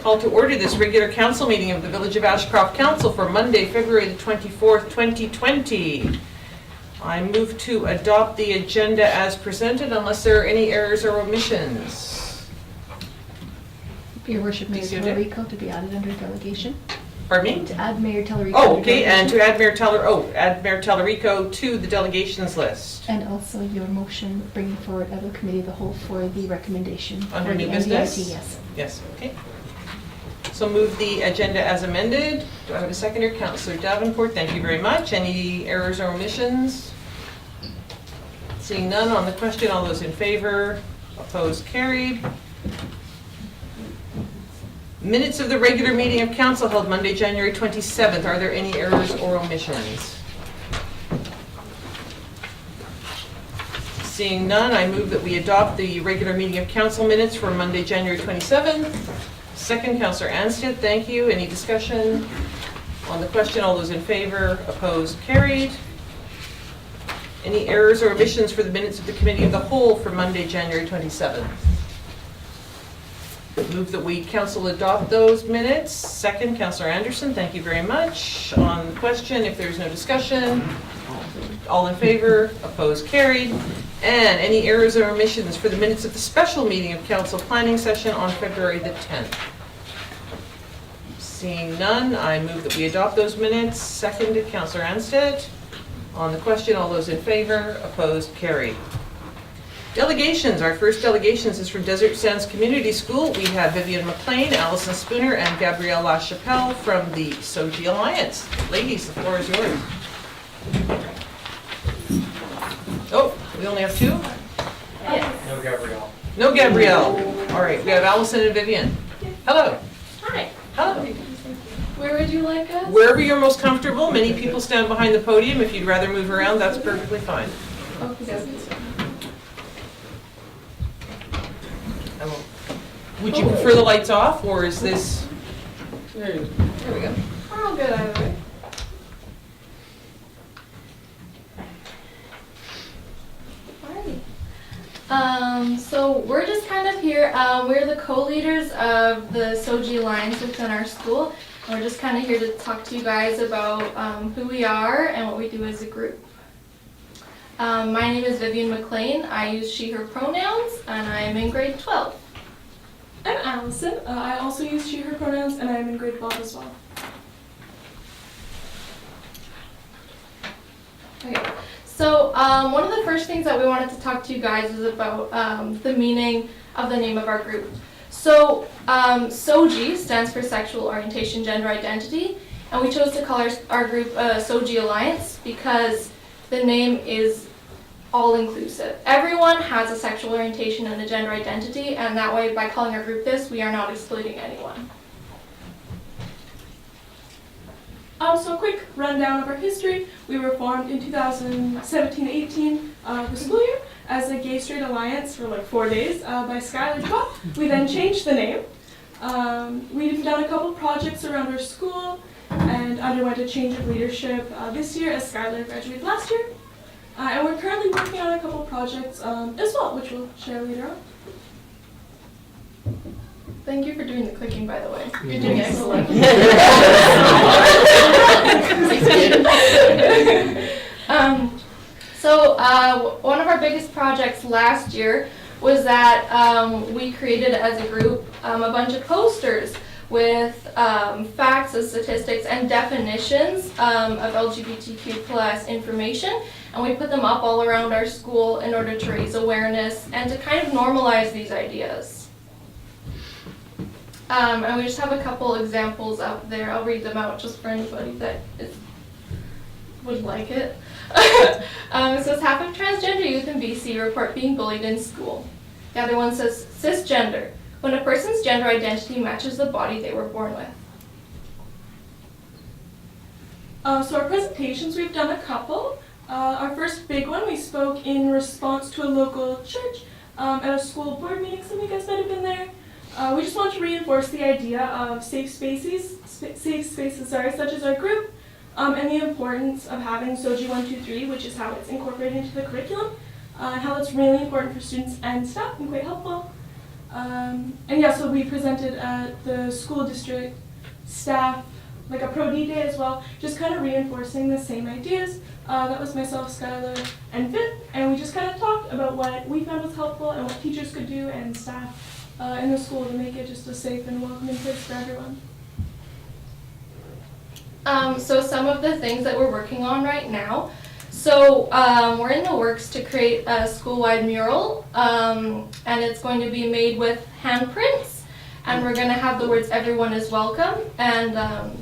Call to order this regular council meeting of the Village of Ashcroft Council for Monday, February the 24th, 2020. I move to adopt the agenda as presented unless there are any errors or omissions. Your Worship, Mayor Tellerico to be added under delegation. Pardon me? To add Mayor Tellerico. Oh, okay, and to add Mayor Tellerico to the delegations list. And also your motion bringing forward of a committee of the whole for the recommendation. Under for new the business? NDIT, yes. Yes, okay. So move the agenda as amended. Do I have a seconder? Councillor Davenport, thank you very much. Any errors or omissions? Seeing none on the question, all those in favor, opposed, carried. Minutes of the regular meeting of council held Monday, January 27th. Are there any errors or omissions? Seeing none, I move that we adopt the regular meeting of council minutes for Monday, January 27th. Second, Councillor Anstett, thank you. Any discussion on the question? All those in favor, opposed, carried. Any errors or omissions for the minutes of the committee of the whole for Monday, January 27th? Move that we council adopt those minutes. Second, Councillor Anderson, thank you very much. On the question, if there's no discussion, all in favor, opposed, carried. And any errors or omissions for the minutes of the special meeting of council planning session on February the 10th? Seeing none, I move that we adopt those minutes. Seconded, Councillor Anstett. On the question, all those in favor, opposed, carried. Delegations. Our first delegations is from Desert Sands Community School. We have Vivian McLean, Allison Spooner, and Gabrielle LaChapelle from the SOGI Alliance. Ladies, the floor is yours. Oh, we only have two? Yes. No Gabrielle. No Gabrielle. All right, we have Allison and Vivian. Hello. Hi. Hello. Where would you like us? Wherever you're most comfortable. Many people stand behind the podium. If you'd rather move around, that's perfectly fine. Okay. Would you prefer the lights off, or is this? There we go. We're all good either way. Alrighty. So we're just kind of here. We're the co-leaders of the SOGI Alliance within our school. And we're just kind of here to talk to you guys about who we are and what we do as a group. My name is Vivian McLean. I use she, her pronouns, and I am in grade 12. I'm Allison. I also use she, her pronouns, and I'm in grade 12 as well. Okay, so one of the first things that we wanted to talk to you guys is about the meaning of the name of our group. So SOGI stands for Sexual Orientation Gender Identity, and we chose to call our group SOGI Alliance because the name is all-inclusive. Everyone has a sexual orientation and a gender identity, and that way, by calling our group this, we are not excluding anyone. So a quick rundown of our history. We were formed in 2017-18, the school year, as a gay-straight alliance for like 4 days by Skylar Tuohey. We then changed the name. We've done a couple projects around our school and underwent a change of leadership this year as Skylar graduated last year. And we're currently working on a couple projects as well, which we'll share later on. Thank you for doing the clicking, by the way. You're doing excellent. One of our biggest projects last year was that we created as a group a bunch of posters with facts and statistics and definitions of LGBTQ plus information, and we put them up all around our school in order to raise awareness and to kind of normalize these ideas. And we just have a couple examples up there. I'll read them out just for anybody that would like it. It says, half of transgender youth in BC report being bullied in school. The other one says, cisgender, when a person's gender identity matches the body they were born with. So our presentations, we've done a couple. Our first big one, we spoke in response to a local church at a school board meeting. Some of you guys might have been there. We just want to reinforce the idea of safe spaces, such as our group, and the importance of having SOGI 123, which is how it's incorporated into the curriculum, and how it's really important for students and staff and quite helpful. And yeah, so we presented at the school district staff, like a Pro D day as well, just kind of reinforcing the same ideas. That was myself, Skylar, and Viv, and we just kind of talked about what we found was helpful and what teachers could do and staff in the school to make it just a safe and welcoming place for everyone. So some of the things that we're working on right now. So we're in the works to create a school-wide mural, and it's going to be made with handprints. And we're going to have the words "Everyone is welcome," and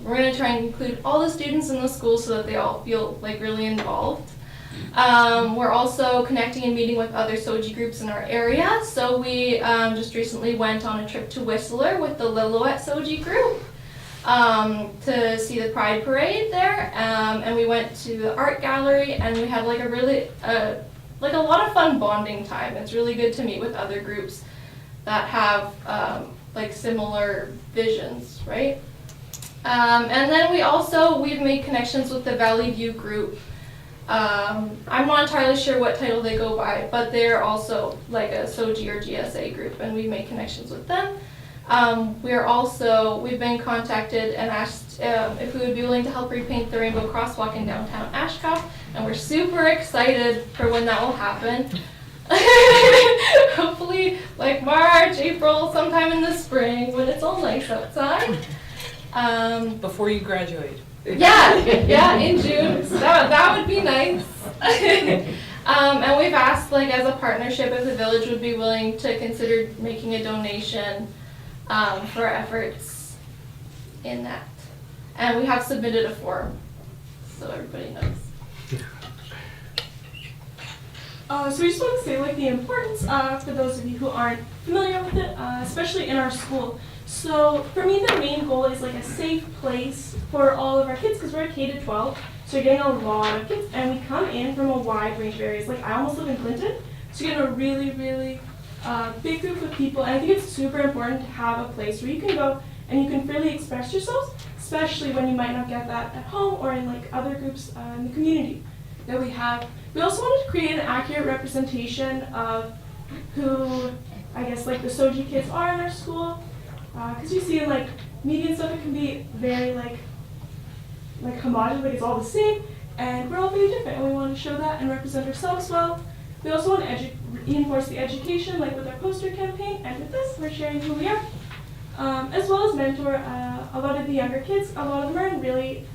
we're going to try and include all the students in the school so that they all feel like really involved. We're also connecting and meeting with other SOGI groups in our area. So we just recently went on a trip to Whistler with the Lillooet SOGI group to see the Pride Parade there, and we went to the art gallery, and we had like a really like a lot of fun bonding time. It's really good to meet with other groups that have like similar visions, right? And then we've made connections with the Valley View group. I'm not entirely sure what title they go by, but they're also like a SOGI or GSA group, and we've made connections with them. We've been contacted and asked if we would be willing to help repaint the rainbow crosswalk in downtown Ashcroft, and we're super excited for when that will happen. Hopefully like March, April, sometime in the spring when it's all nice outside. Before you graduate. Yeah, in June. So that would be nice. And we've asked, like, as a partnership, if the village would be willing to consider making a donation for our efforts in that. And we have submitted a form, so everybody knows. So we just want to say like the importance for those of you who aren't familiar with it, especially in our school. So for me, the main goal is like a safe place for all of our kids because we're a K-12, so you're getting a lot of kids, and we come in from a wide range of areas. Like I almost live in Clinton, so you get a really, really big group of people, and I think it's super important to have a place where you can go and you can freely express yourselves, especially when you might not get that at home or in like other groups in the community that we have. We also wanted to create an accurate representation of who, I guess, like the SOGI kids are in our school. Because you see in like media and stuff, it can be very like homogenous, like it's all the same, and we're all very different, and we want to show that and represent ourselves well. We also want to reinforce the education, like with our poster campaign, and with this, we're sharing who we are, as well as mentor a lot of the younger kids. A lot of them are in really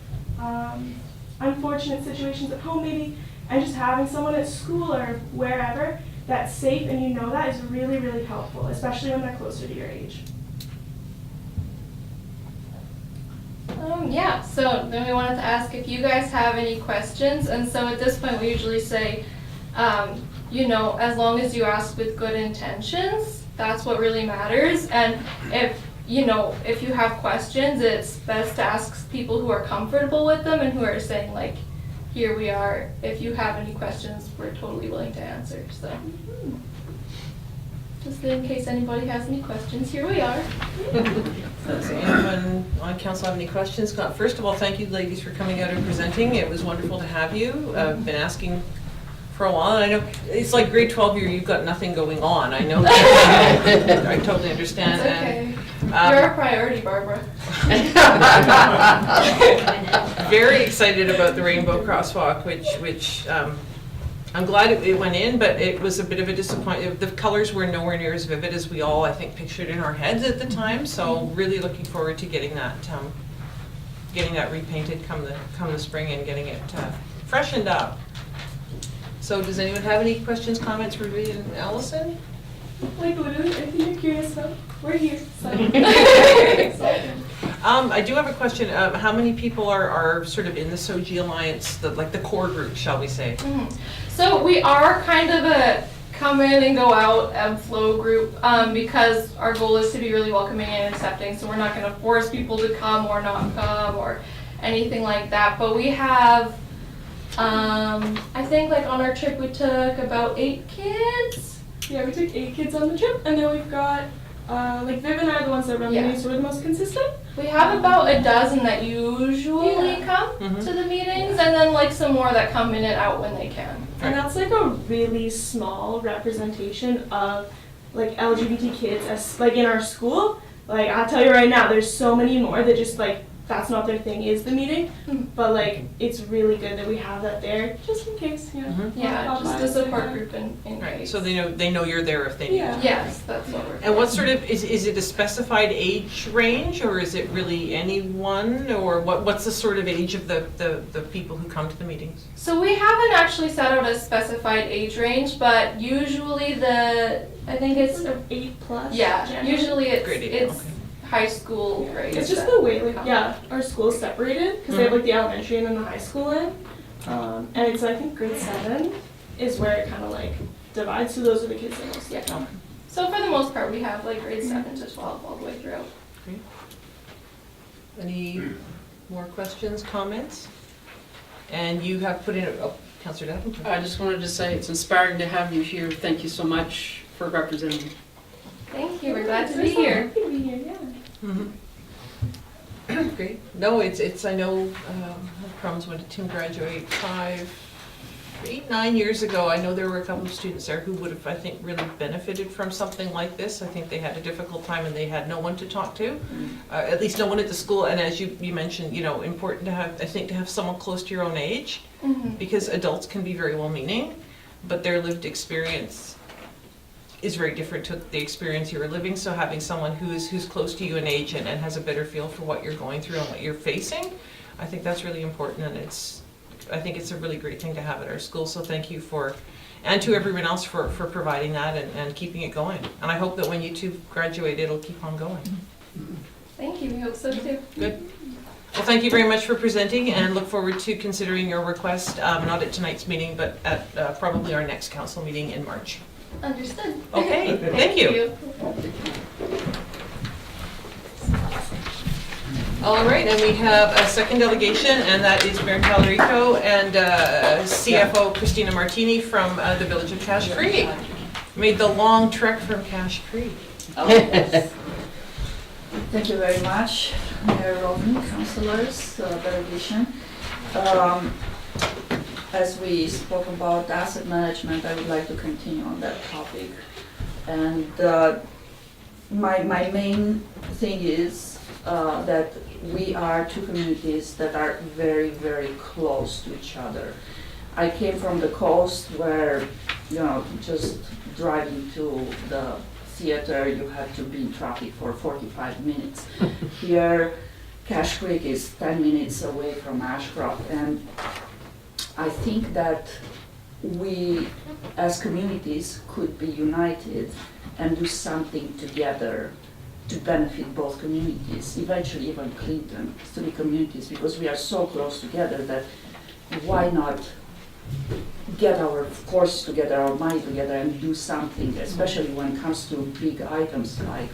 unfortunate situations at home, maybe. And just having someone at school or wherever that's safe and you know that is really, really helpful, especially when they're closer to your age. Yeah, so then we wanted to ask if you guys have any questions. And so at this point we usually say, as long as you ask with good intentions, that's what really matters. And if you have questions, it's best to ask people who are comfortable with them and who are saying like, here we are. If you have any questions, we're totally willing to answer. So, just in case anybody has any questions, here we are. Does anyone on council have any questions? First of all, thank you, ladies, for coming out and presenting. It was wonderful to have you. I've been asking for a while, and I know it's like grade 12 year. You've got nothing going on. I know. I totally understand. That's okay. And, you're a priority, Barbara. Very excited about the rainbow crosswalk, which I'm glad it went in, but it was a bit of a disappointment. The colors were nowhere near as vivid as we all, I think, pictured in our heads at the time. So really looking forward to getting that repainted come the spring and getting it freshened up. So does anyone have any questions, comments for Vivian and Allison? Like literally anything you're curious about, we're here. So. I do have a question. How many people are sort of in the SOGI Alliance, the core group, shall we say? Mm-hmm. So we are kind of a come in and go out and flow group because our goal is to be really welcoming and accepting. So we're not going to force people to come or not come or anything like that. But we have, I think like on our trip we took about 8 kids. Yeah, we took 8 kids on the trip, and then we've got like Viv and I are the ones that run the meetings, so we're the most consistent. We have about a dozen that usually come to the meetings, and then like some more that come in and out when they can. And that's like a really small representation of like LGBT kids as like in our school. Like I'll tell you right now, there's so many more that just like that's not their thing is the meeting, but like it's really good that we have that there just in case, you know. Yeah, just a support group in Right, case. so they know you're there if they need Yeah. you. Yes, that's what we're. And what sort of, is it a specified age range, or is it really anyone, or what's the sort of age of the people who come to the meetings? So we haven't actually set out a specified age range, but usually I think it's, 8+. yeah, generally. usually Grade eight, it's okay. high school grades. It's just that the way, like, come. yeah, our school's separated because they have like the elementary and then the high school in. And it's, I think, grade 7 is where it kind of like divides. So those are the kids that mostly come. So for the most part, we have like grades 7 to 12 all the way throughout. Any more questions, comments? And you have put in, Councillor Davenport. I just wanted to say it's inspiring to have you here. Thank you so much for representing. Thank you, we're glad to We're be so here. happy to be here, yeah. Great. No, it's I know Crumbs, when did Tim graduate? 8, 9 years ago. I know there were a couple of students there who would have, I think, really benefited from something like this. I think they had a difficult time and they had no one to talk to, at least no one at the school. And as you mentioned, you know, important to have, I think, to have someone close to your own age, because adults can be very well-meaning, but their lived experience is very different to the experience you were living. So having someone who's close to you in age and has a better feel for what you're going through and what you're facing, I think that's really important, and I think it's a really great thing to have at our school. So thank you and to everyone else for providing that and keeping it going. And I hope that when you two graduate, it'll keep on going. Thank you, we hope so too. Good. Well, thank you very much for presenting, and look forward to considering your request, not at tonight's meeting, but at probably our next council meeting in March. Understood. Okay, thank you. All right, and we have a second delegation, and that is Mayor Talarico and CFO Christina Martini from the village of Cache Creek. Made the long trek from Cache Creek. Thank you very much, Mayor Roden, councillors, delegation. As we spoke about asset management, I would like to continue on that topic. And my main thing is that we are two communities that are very, very close to each other. I came from the coast where, you know, just driving to the theater, you had to be in traffic for 45 minutes. Here, Cache Creek is 10 minutes away from Ashcroft, and I think that we, as communities, could be united and do something together to benefit both communities, eventually even Clinton, 3 communities, because we are so close together that why not get our forces together, our money together, and do something, especially when it comes to big items like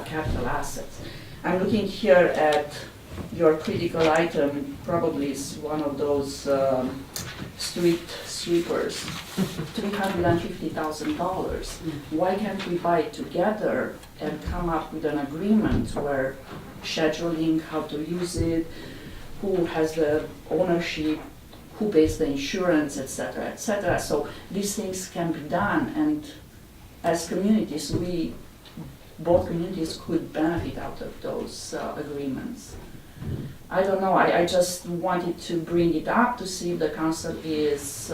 capital assets. I'm looking here at your critical item, probably is one of those street sweepers, $350,000. Why can't we buy it together and come up with an agreement where scheduling, how to use it, who has the ownership, who pays the insurance, etc., etc. So these things can be done, and as communities, both communities could benefit out of those agreements. I don't know, I just wanted to bring it up to see if the council is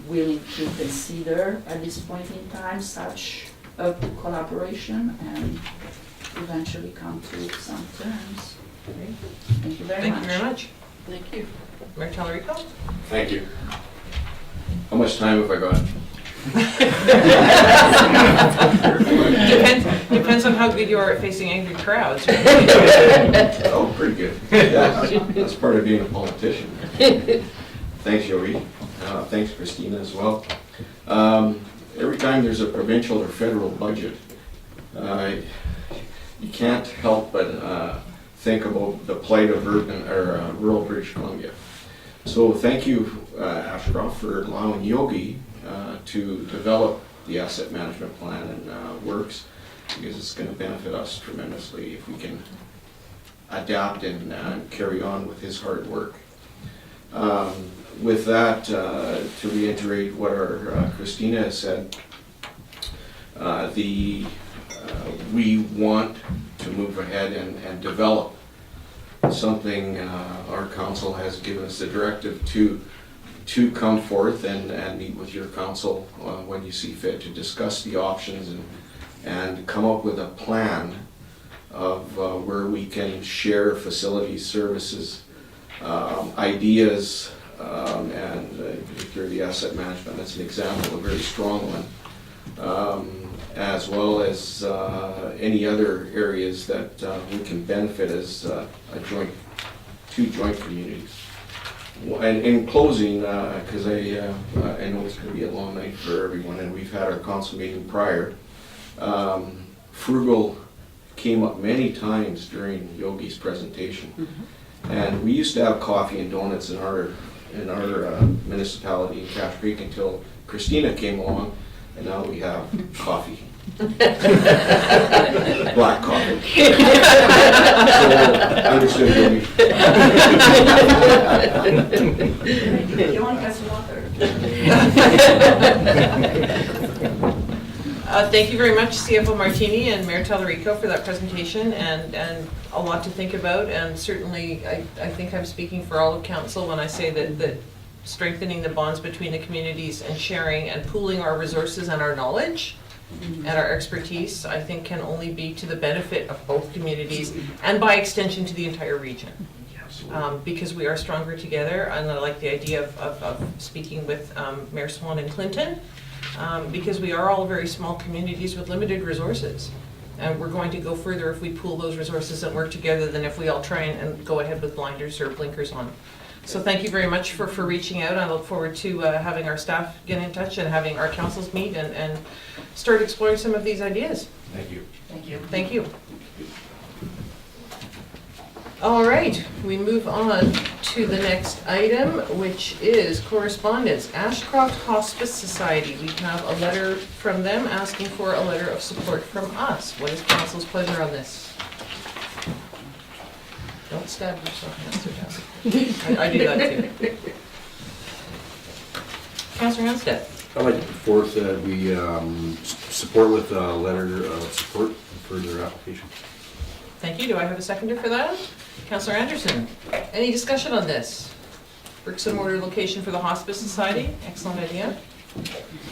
willing to consider at this point in time such a collaboration and eventually come to some terms. Thank you very much. Thank you very much. Thank you. Mayor Talarico? Thank you. How much time have I got? Depends on how good you are at facing angry crowds. Oh, pretty good. Yeah, that's part of being a politician. Thanks, Yogi. Thanks, Christina, as well. Every time there's a provincial or federal budget, you can't help but think about the plight of urban or rural British Columbia. So thank you, Ashcroft, for allowing Yogi to develop the asset management plan and works, because it's going to benefit us tremendously if we can adapt and carry on with his hard work. With that, to reiterate what our Christina has said, We want to move ahead and develop something. Our council has given us the directive to come forth and meet with your council when you see fit to discuss the options and come up with a plan of where we can share facilities, services, ideas, and particularly the asset management. That's an example, a very strong one, as well as any other areas that we can benefit as two joint communities. And in closing, because I know it's going to be a long night for everyone, and we've had our council meeting prior, frugal came up many times during Yogi's presentation. And we used to have coffee and donuts in our municipality in Cache Creek until Christina came along, and now we have coffee. Black coffee. So, understood, Yogi. You want to get some water? Thank you very much, CFO Martini and Mayor Tallarico, for that presentation, and a lot to think about. And certainly, I think I'm speaking for all of council when I say that strengthening the bonds between the communities and sharing and pooling our resources and our knowledge and our expertise, I think, can only be to the benefit of both communities and by extension to the entire region. Because we are stronger together, and I like the idea of speaking with Mayor Swan and Clinton, because we are all very small communities with limited resources. And we're going to go further if we pool those resources and work together than if we all try and go ahead with blinders or blinkers on. So thank you very much for reaching out. I look forward to having our staff get in touch and having our councils meet and start exploring some of these ideas. Thank you. Thank you. Thank you. All right, we move on to the next item, which is correspondence. Ashcroft Hospice Society. We have a letter from them asking for a letter of support from us. What is council's pleasure on this? Don't stab yourself, Mr. Down. I do that too. Councillor Anstett. I'd like to put forth that we support with a letter of support for their application. Thank you. Do I have a seconder for that? Councillor Anderson. Any discussion on this? Bricks and mortar location for the Hospice Society. Excellent idea.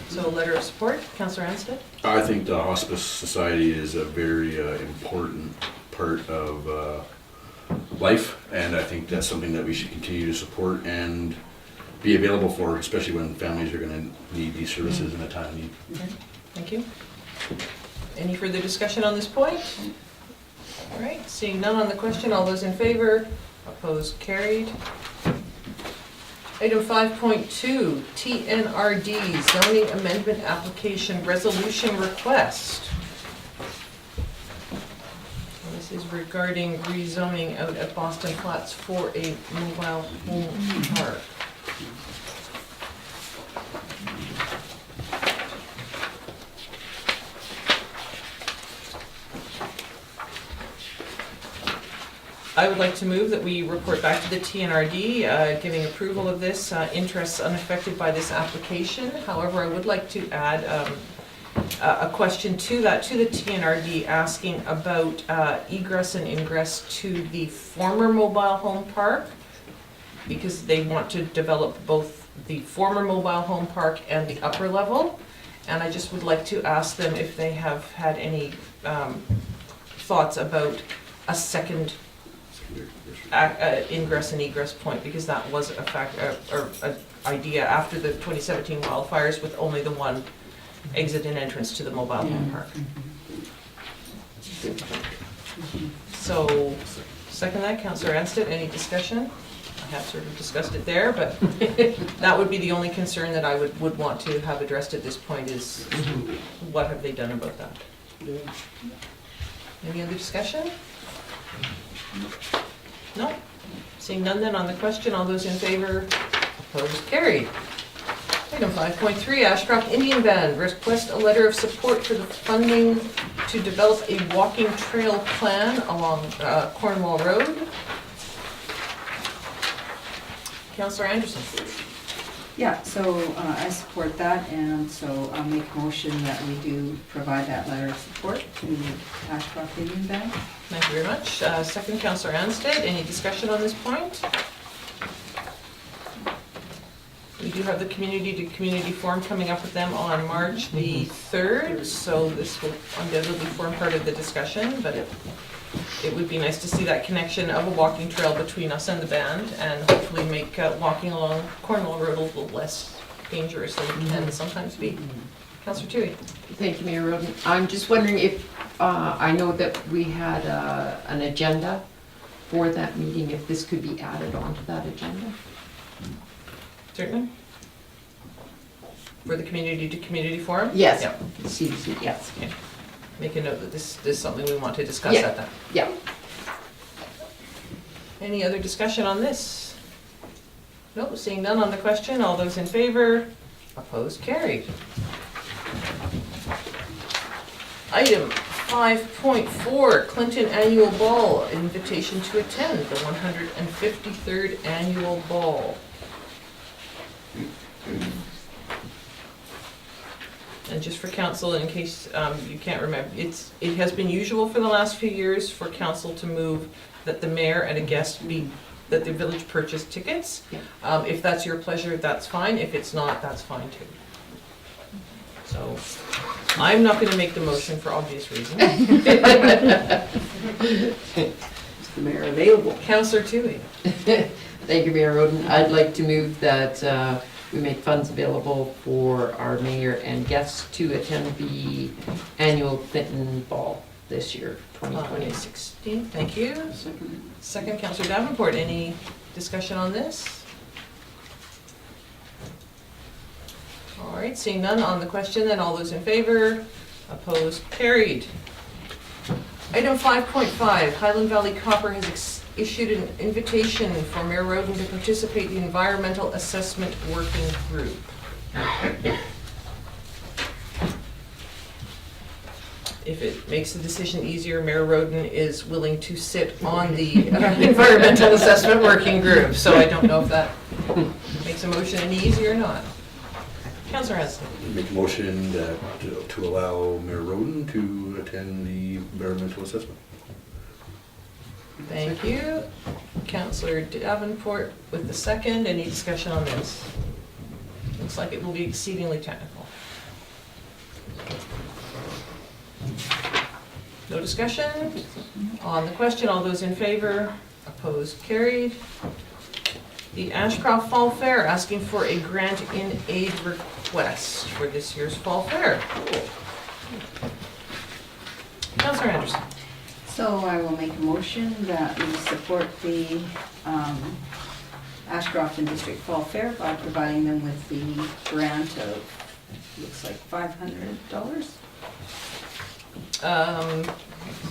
So a letter of support. Councillor Anstett. I think the Hospice Society is a very important part of life, and I think that's something that we should continue to support and be available for, especially when families are going to need these services in a time of need. Okay. Thank you. Any further discussion on this point? All right, seeing none on the question, all those in favor, opposed, carried. Item 5.2, TNRD zoning amendment application resolution request. This is regarding rezoning out at Boston Flats for a mobile home park. I would like to move that we report back to the TNRD, giving approval of this, interests unaffected by this application. However, I would like to add a question to that, to the TNRD, asking about egress and ingress to the former mobile home park, because they want to develop both the former mobile home park and the upper level. And I just would like to ask them if they have had any thoughts about a second ingress and egress point, because that was a fact, or an idea after the 2017 wildfires, with only the one exit and entrance to the mobile home park. So, second that, Councillor Anstett, any discussion? I have sort of discussed it there, but that would be the only concern that I would want to have addressed at this point, is what have they done about that? Any other discussion? No? Seeing none then on the question, all those in favor, opposed, carried. Item 5.3, Ashcroft Indian Band, request a letter of support for the funding to develop a walking trail plan along Cornwall Road. Councillor Anderson. Yeah, so I support that, and so I'll make a motion that we do provide that letter of support to Ashcroft Union Bank. Thank you very much. Second, Councillor Anstett. Any discussion on this point? We do have the community-to-community forum coming up with them on March the 3rd, so this will undoubtedly form part of the discussion, but it would be nice to see that connection of a walking trail between us and the band, and hopefully make walking along Cornwall Road a little less dangerous than it can sometimes be. Councillor Tuohey. Thank you, Mayor Roden. I'm just wondering if, I know that we had an agenda for that meeting, if this could be added onto that agenda? Certainly. For the community-to-community forum? Yes. Yep. CDC, yes. Okay. Make a note that this is something we want to discuss Yeah. at that. Yeah. Any other discussion on this? Nope, seeing none on the question. All those in favor? Opposed? Carried. Item 5.4, Clinton Annual Ball, invitation to attend the 153rd Annual Ball. And just for council, in case you can't remember, it has been usual for the last few years for council to move that the mayor and a guest that the village purchase tickets. Yeah. If that's your pleasure, that's fine. If it's not, that's fine too. So, I'm not gonna make the motion for obvious reasons. Is the mayor available? Councillor Tuohey. Thank you, Mayor Roden. I'd like to move that we make funds available for our mayor and guests to attend the annual Clinton Ball this year, 2020. 2016, thank you. Second, Councillor Davenport, any discussion on this? All right, seeing none on the question, then all those in favor, opposed, carried. Item 5.5, Highland Valley Copper has issued an invitation for Mayor Roden to participate in the Environmental Assessment Working Group. If it makes the decision easier, Mayor Roden is willing to sit on the Environmental Assessment Working Group, so I don't know if that makes a motion any easier or not. Councillor Anstett. Make a motion to allow Mayor Roden to attend the environmental assessment. Thank you. Councillor Davenport with the second. Any discussion on this? Looks like it will be exceedingly technical. No discussion? On the question, all those in favor? Opposed? Carried. The Ashcroft Fall Fair asking for a grant in aid request for this year's Fall Fair. Councillor Anderson. So I will make a motion that we support the Ashcroft and District Fall Fair by providing them with the grant of, looks like $500.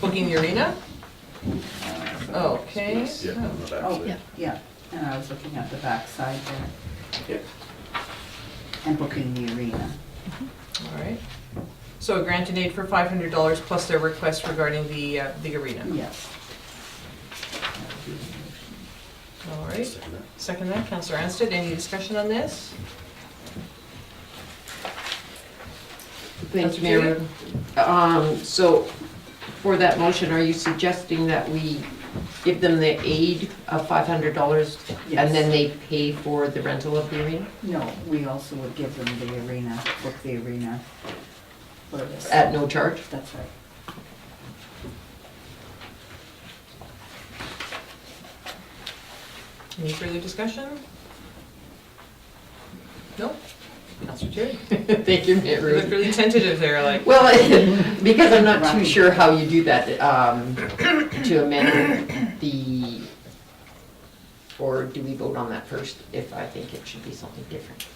Booking the arena? Okay. Yeah, on the back Oh, side. yeah, and I was looking at the back side there. Yep. And booking the arena. All right. So a grant in aid for $500 plus their request regarding the arena. Yes. All right. Second that. Second that, Councillor Anstett. Any discussion on this? Thank you, Mayor Roden. So for that motion, are you suggesting that we give them the aid of $500 Yes. and then they pay for the rental of the arena? No, we also would give them the arena, book the arena for this. At no charge? That's right. Any further discussion? No? Councillor Tuohey. Thank you, Mayor You look Roden. really tentative there, like. Well, because I'm not too sure how you do that, to amend the, or do we vote on that first if I think it should be something different?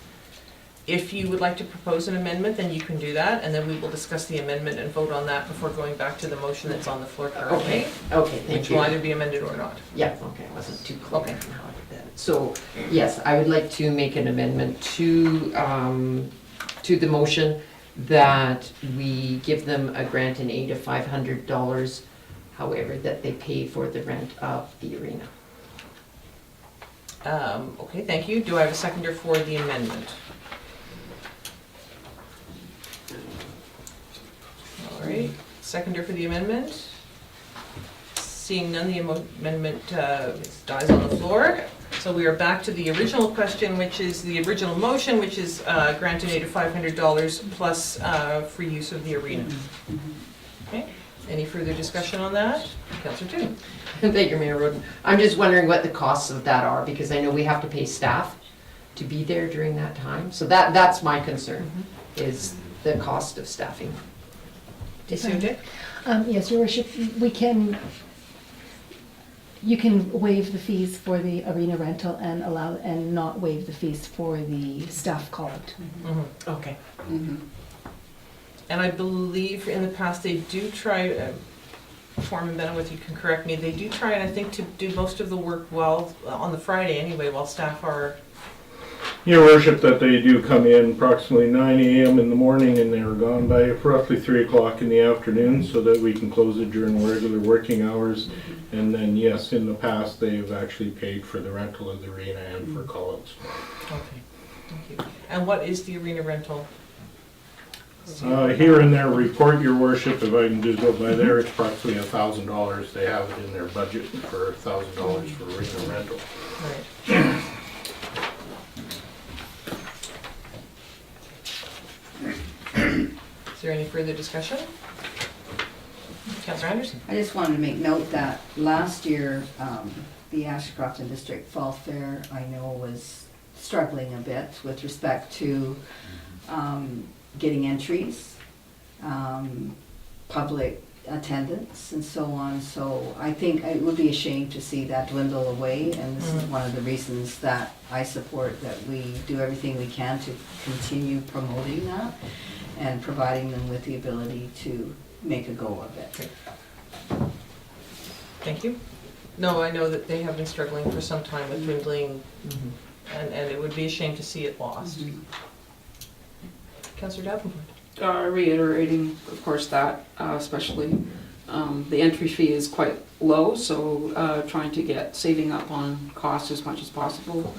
If you would like to propose an amendment, then you can do that, and then we will discuss the amendment and vote on that before going back to the motion that's on the floor currently, Okay, thank which will you. either be amended or not. Yeah, okay, I wasn't too clear on Okay. how I did that. So, yes, I would like to make an amendment to the motion that we give them a grant in aid of $500, however, that they pay for the rent of the arena. Okay, thank you. Do I have a seconder for the amendment? All right, seconder for the amendment. Seeing none, the amendment dies on the floor. So we are back to the original question, which is the original motion, which is grant an aid of $500 plus free use of the arena. Okay, any further discussion on that? Councillor Toon. Thank you, Mayor Roden. I'm just wondering what the costs of that are, because I know we have to pay staff to be there during that time. So that's my concern, is the cost of staffing. Dyck? Yes, Your Worship, you can waive the fees for the arena rental and not waive the fees for the staff call-out. Okay. And I believe in the past they do try, Foreman, Bennewith, you can correct me, they do try, and I think to do most of the work while, on the Friday anyway, while staff are... Your Worship, that they do come in approximately 9 a.m. in the morning and they're gone by roughly 3 o'clock in the afternoon so that we can close it during regular working hours. And then, yes, in the past, they've actually paid for the rental of the arena and for call-outs. Okay, thank you. And what is the arena rental? Here in their report, Your Worship, if I can just go by there, it's approximately $1,000. They have it in their budget for $1,000 for arena rental. Right. Is there any further discussion? Councillor Anderson. I just wanted to make note that last year, the Ashcroft and District Fall Fair, I know, was struggling a bit with respect to getting entries, public attendance, and so on. So I think it would be a shame to see that dwindle away, and this is one of the reasons that I support that we do everything we can to continue promoting that and providing them with the ability to make a go of it. Thank you. No, I know that they have been struggling for some time with dwindling, and it would be a shame to see it lost. Councillor Davenport. Reiterating, of course, that especially the entry fee is quite low, so trying to get saving up on costs as much as possible.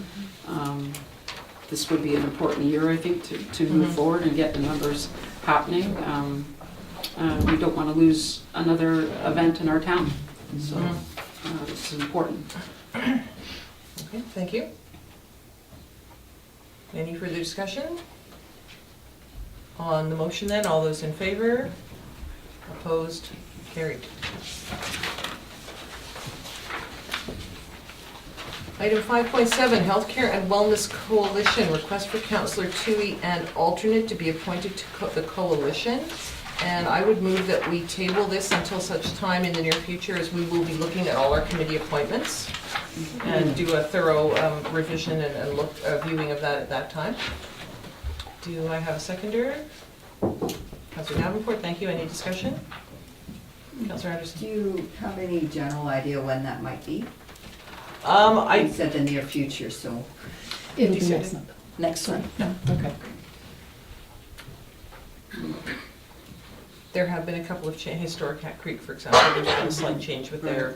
This would be an important year, I think, to move forward and get the numbers happening. We don't want to lose another event in our town, so this is important. Okay, thank you. Any further discussion? On the motion then, all those in favor? Opposed? Carried. Item 5.7, Healthcare and Wellness Coalition, request for Councillor Tuohey and alternate to be appointed to the coalition. And I would move that we table this until such time in the near future as we will be looking at all our committee appointments and do a thorough revision and viewing of that at that time. Do I have a seconder? Councillor Davenport, thank you. Any discussion? Councillor Anderson. Do you have any general idea when that might be? I said the near future, so It'll be next month. next one. Okay. There have been a couple of Historic Hat Creek, for example, there's been a slight change with their,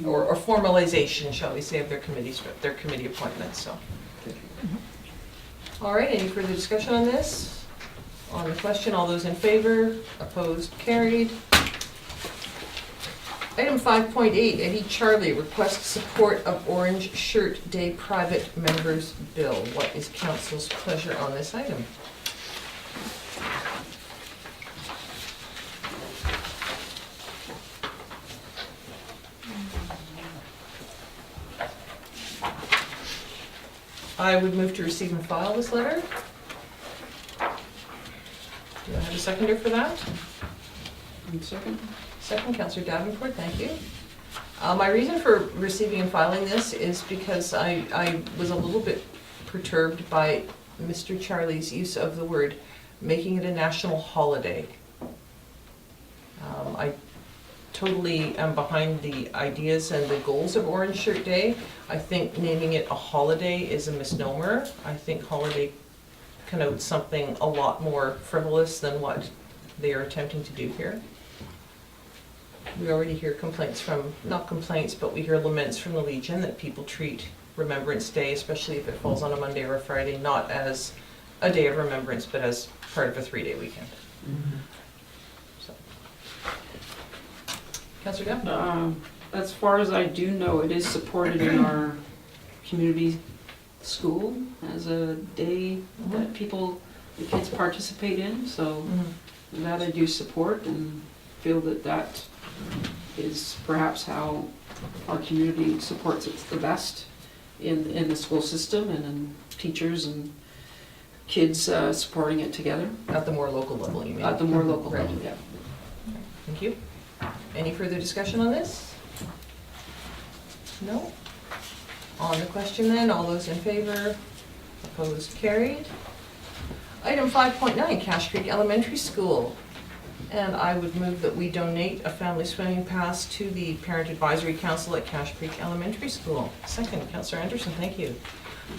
or formalization, shall we say, of their committee appointments, so. All right, any further discussion on this? On the question, all those in favor, opposed, carried. Item 5.8, Eddie Charlie, request support of Orange Shirt Day private members bill. What is council's pleasure on this item? I would move to receive and file this letter. Do I have a seconder for that? Second. Second, Councillor Davenport, thank you. My reason for receiving and filing this is because I was a little bit perturbed by Mr. Charlie's use of the word, making it a national holiday. I totally am behind the ideas and the goals of Orange Shirt Day. I think naming it a holiday is a misnomer. I think holiday connotes something a lot more frivolous than what they are attempting to do here. We already hear complaints from, not complaints, but we hear laments from the Legion that people treat Remembrance Day, especially if it falls on a Monday or a Friday, not as a day of remembrance, but as part of a 3-day weekend. So. Councillor Davenport? As far as I do know, it is supported in our community school as a day that the kids participate in, so that I do support and feel that that is perhaps how our community supports it the best in the school system and in teachers and kids supporting it together. At the more local level, you mean? At the more local Right. level, yeah. Thank you. Any further discussion on this? No? On the question then, all those in favor? Opposed, carried. Item 5.9, Cache Creek Elementary School. And I would move that we donate a family swimming pass to the Parent Advisory Council at Cache Creek Elementary School. Second, Councillor Anderson, thank you.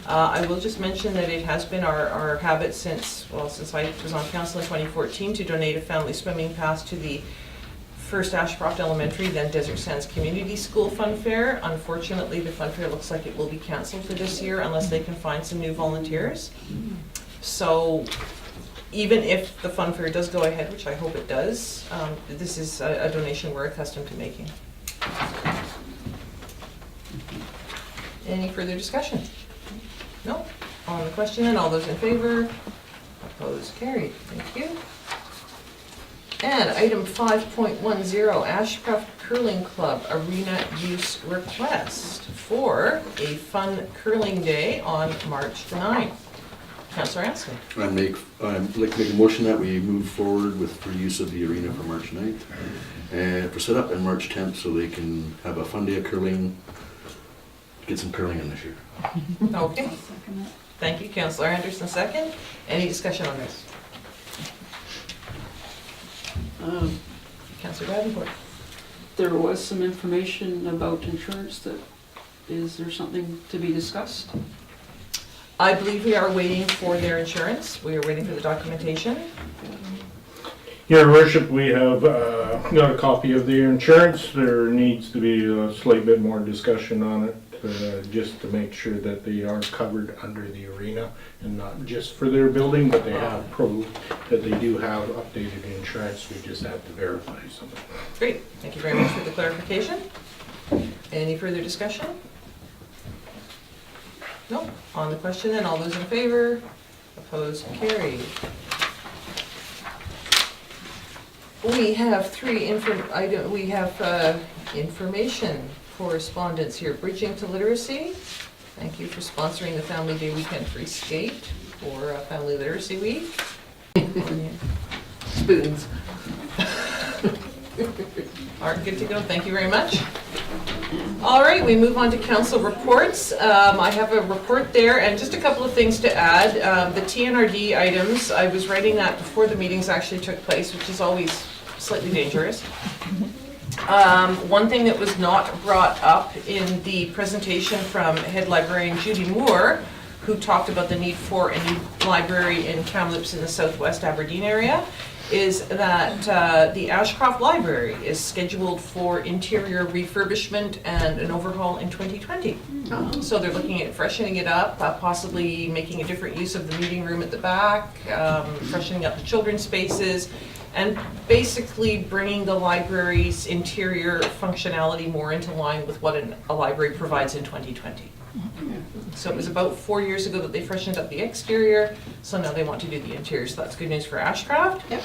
I will just mention that it has been our habit since I was on council in 2014 to donate a family swimming pass to the first Ashcroft Elementary, then Desert Sands Community School Fun Fair. Unfortunately, the fun fair looks like it will be canceled for this year unless they can find some new volunteers. So even if the fun fair does go ahead, which I hope it does, this is a donation we're accustomed to making. Any further discussion? No? On the question, and all those in favor? Opposed, carried. Thank you. And item 5.10, Ashcroft Curling Club Arena Use Request for a fun curling day on March the 9th. Councillor Anstett. I'd like to make a motion that we move forward for use of the arena for March 9th and for set up in March 10th so they can have a fun day of curling, get some curling in this year. Okay. Thank you, Councillor Anderson, second. Any discussion on this? Councillor Davenport. There was some information about insurance is there something to be discussed? I believe we are waiting for their insurance. We are waiting for the documentation. Your Worship, we have got a copy of the insurance. There needs to be a slight bit more discussion on it, just to make sure that they are covered under the arena and not just for their building, but they have proved that they do have updated insurance. We just have to verify something. Great. Thank you very much for the clarification. Any further discussion? No. On the question then, all those in favor? Opposed? Carried. We have information correspondence here. Bridging to Literacy. Thank you for sponsoring the Family Day Weekend Free Skate for Family Literacy Week. Spoons. All right, good to go. Thank you very much. All right, we move on to council reports. I have a report there and just a couple of things to add. The TNRD items, I was writing that before the meetings actually took place, which is always slightly dangerous. One thing that was not brought up in the presentation from head librarian Judy Moore, who talked about the need for a new library in Kamloops in the southwest Aberdeen area, is that the Ashcroft Library is scheduled for interior refurbishment and an overhaul in 2020. So they're looking at freshening it up, possibly making a different use of the meeting room at the back, freshening up the children's spaces, and basically bringing the library's interior functionality more into line with what a library provides in 2020. So it was about 4 years ago that they freshened up the exterior, so now they want to do the interior, so that's good news for Ashcroft. Yep.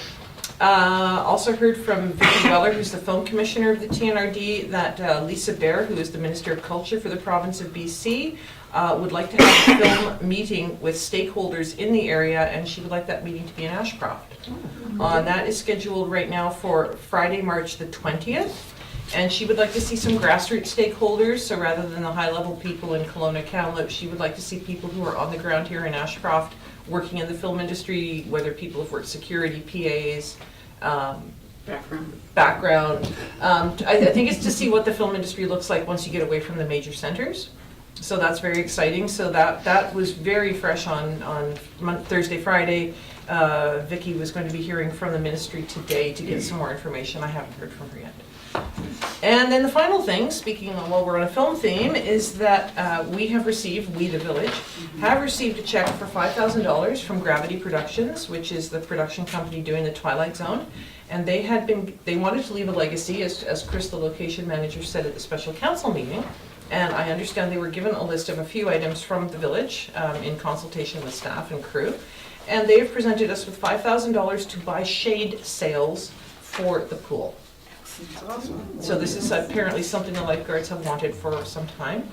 Also heard from Vicki Weller, who's the film commissioner of the TNRD, that Lisa Bair, who is the Minister of Culture for the province of BC, would like to have a film meeting with stakeholders in the area, and she would like that meeting to be in Ashcroft. That is scheduled right now for Friday, March the 20th. And she would like to see some grassroots stakeholders, so rather than the high-level people in Kelowna, Kamloops, she would like to see people who are on the ground here in Ashcroft, working in the film industry, whether people have worked security, PAs, background. I think it's to see what the film industry looks like once you get away from the major centers. So that's very exciting. So that was very fresh on Thursday, Friday. Vicky was going to be hearing from the ministry today to get some more information. I haven't heard from her yet. And then the final thing, speaking of, while we're on a film theme, is that we the village, have received a check for $5,000 from Gravity Productions, which is the production company doing the Twilight Zone. And they wanted to leave a legacy, as Chris, the location manager, said at the special council meeting. And I understand they were given a list of a few items from the village in consultation with staff and crew. And they have presented us with $5,000 to buy shade sails for the pool. So this is apparently something the lifeguards have wanted for some time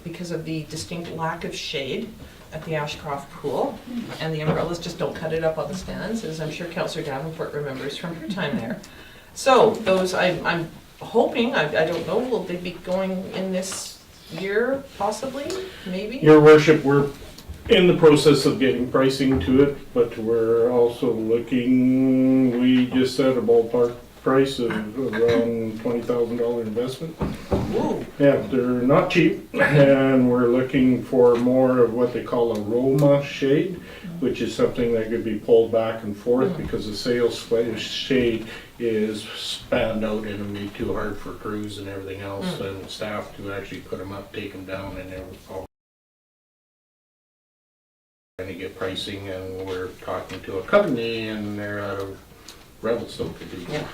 because of the distinct lack of shade at the Ashcroft pool. And the umbrellas just don't cut it up on the stands, as I'm sure Councillor Davenport remembers from her time there. So those, I'm hoping, I don't know, will they be going in this year, possibly, maybe? Your worship, we're in the process of getting pricing to it, but we're also looking, we just set a ballpark price of around $20,000 investment. Ooh. Yeah, they're not cheap, and we're looking for more of what they call a Roma shade, which is something that could be pulled back and forth because the sail shade is spanned out and it'd be too hard for crews and everything else and staff to actually put them up, take them down, and everything. Trying to get pricing, and we're talking to a company, and they're out of Revelstoke. Yeah.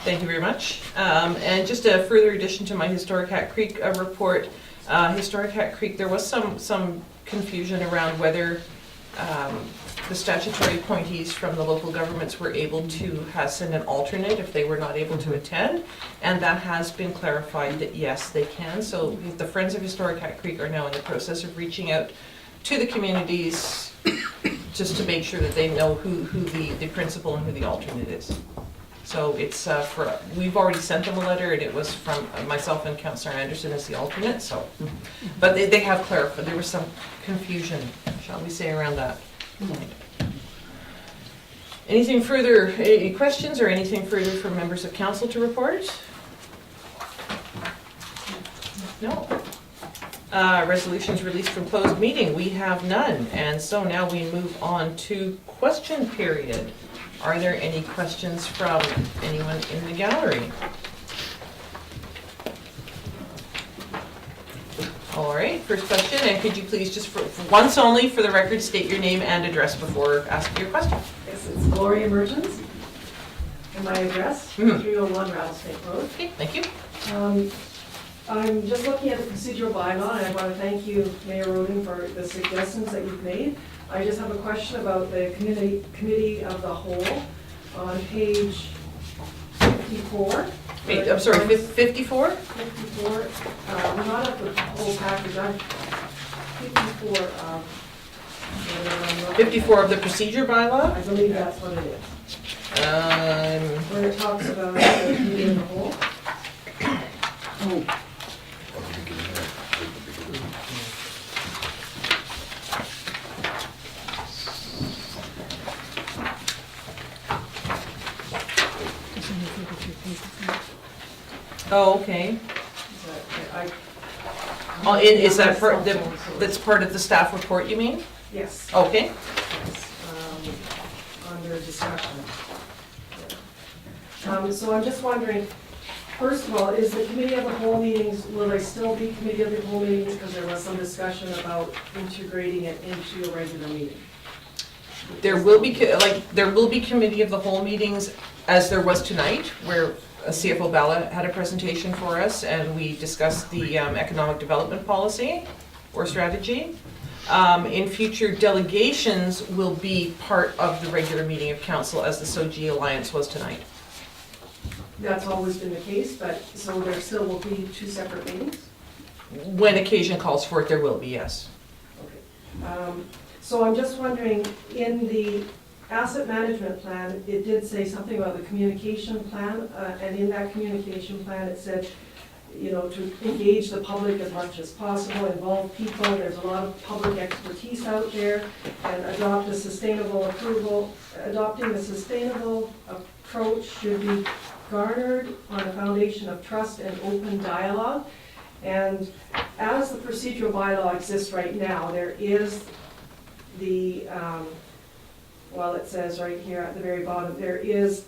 Thank you very much. And just a further addition to my Historic Hat Creek report. Historic Hat Creek, there was some confusion around whether the statutory appointees from the local governments were able to send an alternate if they were not able to attend, and that has been clarified that yes, they can. So the Friends of Historic Hat Creek are now in the process of reaching out to the communities just to make sure that they know who the principal and who the alternate is. So it's we've already sent them a letter, and it was from myself and Councillor Anderson as the alternate. So, but they have clarified. There was some confusion, shall we say, around that. Anything further? Any questions or anything further from members of council to report? No. Resolutions released from closed meeting. We have none, and so now we move on to question period. Are there any questions from anyone in the gallery? All right, first question, and could you please just for once only for the record state your name and address before asking your question? Yes, it's Gloria Mertens, and my address, 301 Rattlesnake Road. Okay, thank you. I'm just looking at the procedural bylaw, and I want to thank you, Mayor Roden, for the suggestions that you've made. I just have a question about the committee of the whole on page 54. Wait, I'm sorry, 54? 54. We're not at the whole package. I'm 54. 54 of the procedure bylaw? I believe that's what it is. Where it talks about the committee of the whole. Oh, okay. Oh, is that that's part of the staff report, you mean? Yes. Okay. Under discussion. So I'm just wondering, first of all, is the committee of the whole meetings, will they still be committee of the whole meetings? Because there was some discussion about integrating it into a regular meeting. There will be committee of the whole meetings, as there was tonight, where CFO Bhalla had a presentation for us, and we discussed the economic development policy or strategy. In future, delegations will be part of the regular meeting of council, as the SOGI Alliance was tonight. That's always been the case, but so there still will be two separate meetings? When occasion calls for it, there will be, yes. Okay. So I'm just wondering, in the asset management plan, it did say something about the communication plan, and in that communication plan, it said, you know, to engage the public as much as possible, involve people. There's a lot of public expertise out there, and adopting a sustainable approach should be garnered on a foundation of trust and open dialogue. And as the procedural bylaw exists right now, there is the, well, it says right here at the very bottom, there is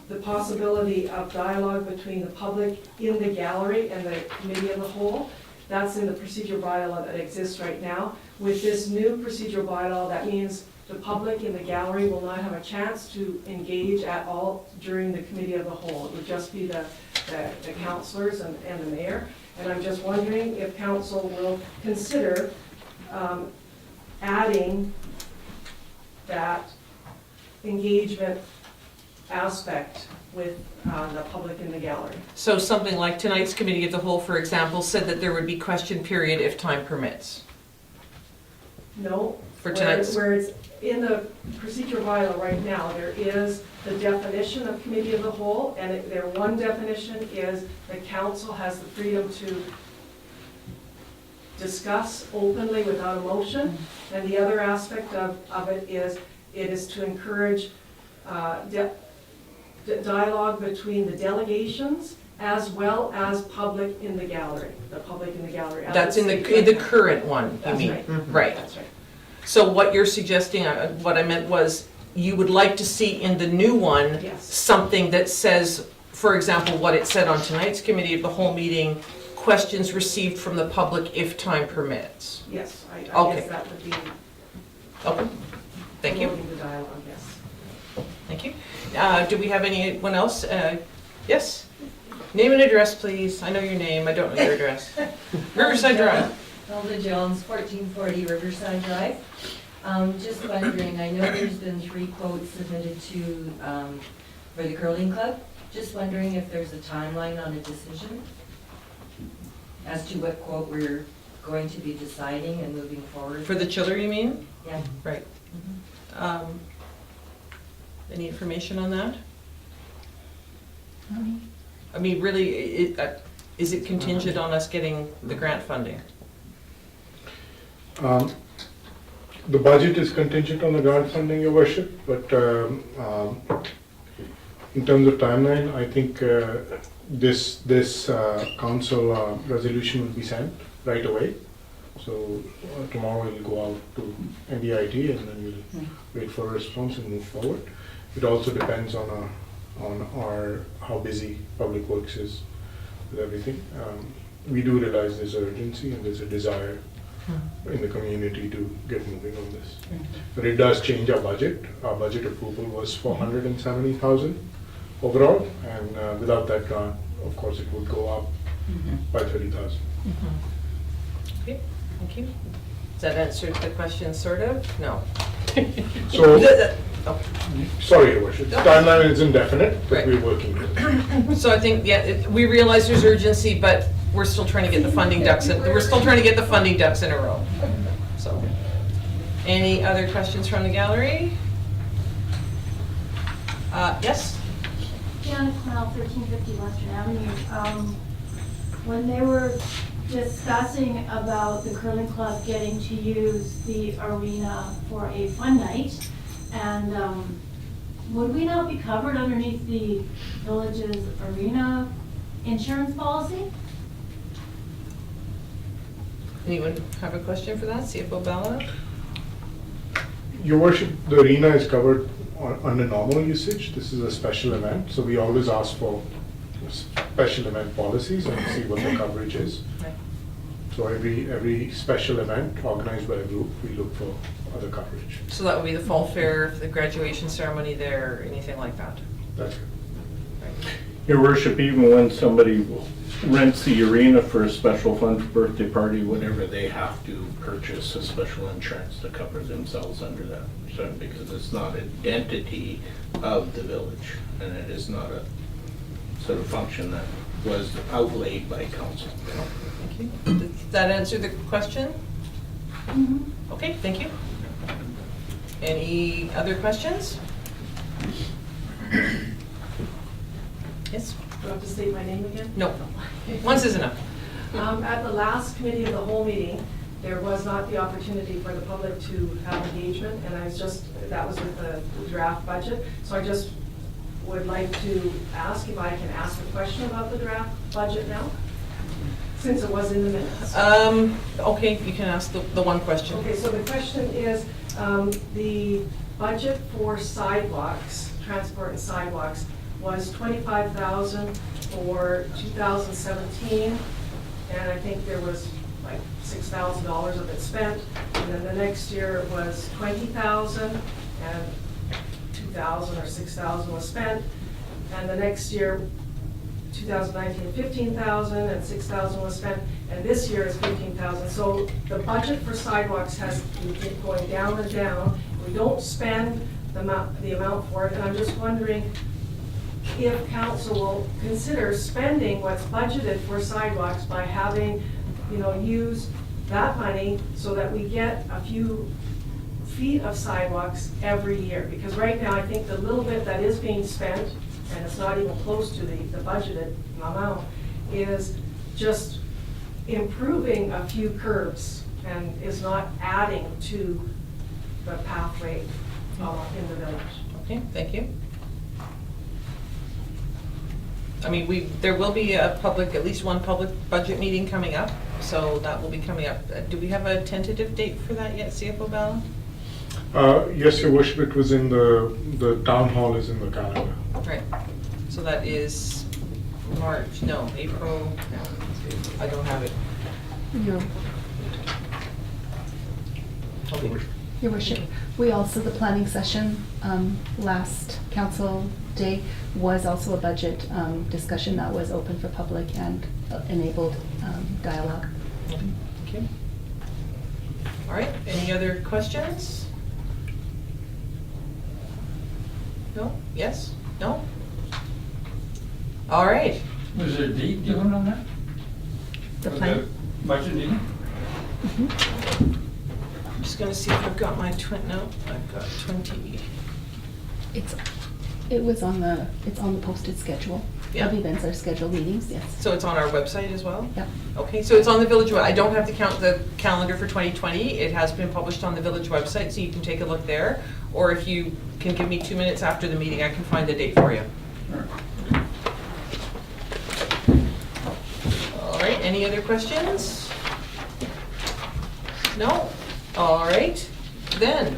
the possibility of dialogue between the public in the gallery and the committee of the whole. That's in the procedural bylaw that exists right now. With this new procedural bylaw, that means the public in the gallery will not have a chance to engage at all during the committee of the whole. It would just be the councillors and the mayor. And I'm just wondering if council will consider adding that engagement aspect with the public in the gallery. So something like tonight's committee of the whole, for example, said that there would be question period if time permits. No. For tonight's. Where it's in the procedure bylaw right now, there is the definition of committee of the whole, and their one definition is the council has the freedom to discuss openly without a motion, and the other aspect of it is to encourage dialogue between the delegations as well as public in the gallery, the public in the gallery. That's in the current one, you That's mean? right. Right. That's right. So what you're suggesting, what I meant was, you would like to see in the new one Yes. something that says, for example, what it said on tonight's committee of the whole meeting, questions received from the public if time permits. Yes, I Okay. guess that would be Okay, thank you. promoting the dialogue, yes. Thank you. Do we have anyone else? Yes? Name and address, please. I know your name, I don't know your address. Riverside Drive. Hilda Jones, 1440 Riverside Drive. Just wondering, I know there's been 3 quotes submitted to, for the curling club. Just wondering if there's a timeline on a decision as to what quote we're going to be deciding and moving forward. For the chiller, you mean? Yeah. Right. Any information on that? I mean, really, is it contingent on us getting the grant funding? The budget is contingent on the grant funding, Your Worship, but in terms of timeline, I think this council resolution will be sent right away. So tomorrow we'll go out to NDIT and then we'll wait for a response and move forward. It also depends on how busy Public Works is with everything. We do realize there's urgency and there's a desire in the community to get moving on this. But it does change our budget. Our budget approval was 470,000 overall, and without that grant, of course, it would go up by 30,000. Okay, thank you. Does that answer the question, sort of? No. So, Oh. sorry, Your Worship, the timeline is indefinite, but Right. we're working with it. So I think, yeah, we realize there's urgency, but we're still trying to get the funding ducks in, we're still trying to get the funding ducks in a row. So, any other questions from the gallery? Yes? Janet Clell, 1350 Western Avenue. When they were discussing about the curling club getting to use the arena for a fun night, and would we not be covered underneath the village's arena insurance policy? Anyone have a question for that? CFO Bhalla? Your Worship, the arena is covered under normal usage. This is a special event, so we always ask for special event policies and see what the coverage is. Right. So every special event organized by a group, we look for other coverage. So that would be the fall fair, the graduation ceremony there, anything like that? That's good. Right. Your Worship, even when somebody rents the arena for a special fund birthday party, whatever, they have to purchase a special insurance to cover themselves under that, so, because it's not an entity of the village, and it is not a sort of function that was outlaid by council. Thank you. Does that answer the question? Okay, thank you. Any other questions? Yes? Do I have to state my name again? No. Once is enough. At the last committee of the whole meeting, there was not the opportunity for the public to have engagement, and that was with the draft budget. So I just would like to ask if I can ask a question about the draft budget now, since it was in the minutes. Okay, you can ask the one question. Okay, so the question is, the budget for sidewalks, transport and sidewalks, was $25,000 for 2017, and I think there was like $6,000 of it spent. And then the next year it was $20,000, and 2,000 or 6,000 was spent. And the next year, 2019, 15,000 and 6,000 was spent, and this year is 15,000. So the budget for sidewalks has been going down and down. We don't spend the amount for it, and I'm just wondering if council will consider spending what's budgeted for sidewalks by having, use that money so that we get a few feet of sidewalks every year. Because right now, I think the little bit that is being spent, and it's not even close to the budgeted amount, is just improving a few curbs and is not adding to the pathway in the village. Okay, thank you. I mean, there will be at least one public budget meeting coming up, so that will be coming up. Do we have a tentative date for that yet, CFO Bhalla? Yes, Your Worship, it was in the town hall is in the calendar. Right, so that is April, I don't have it. Your Worship, we also, the planning session last council day was also a budget discussion that was open for public and enabled dialogue. Okay. All right, any other questions? No? Yes? No? All right. Was there a date given on that? The For plan? budget meeting? I'm just gonna see if I've got my no, I've got 20. It's on the posted schedule. Yeah. Of events are scheduled meetings, yes. So it's on our website as well? Yep. Okay, so it's on the village, I don't have the calendar for 2020. It has been published on the village website, so you can take a look there. Or if you can give me 2 minutes after the meeting, I can find the date for you. All right, any other questions? No? All right, then,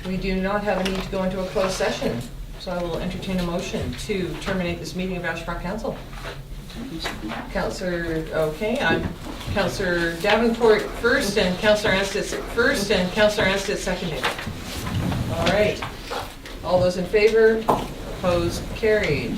we do not have a need to go into a closed session. So I will entertain a motion to terminate this meeting of Ashcroft Council. I'm Councillor Davenport first, and Councillor Anstett first, and Councillor Anstett seconded. All right. All those in favor? Opposed? Carried.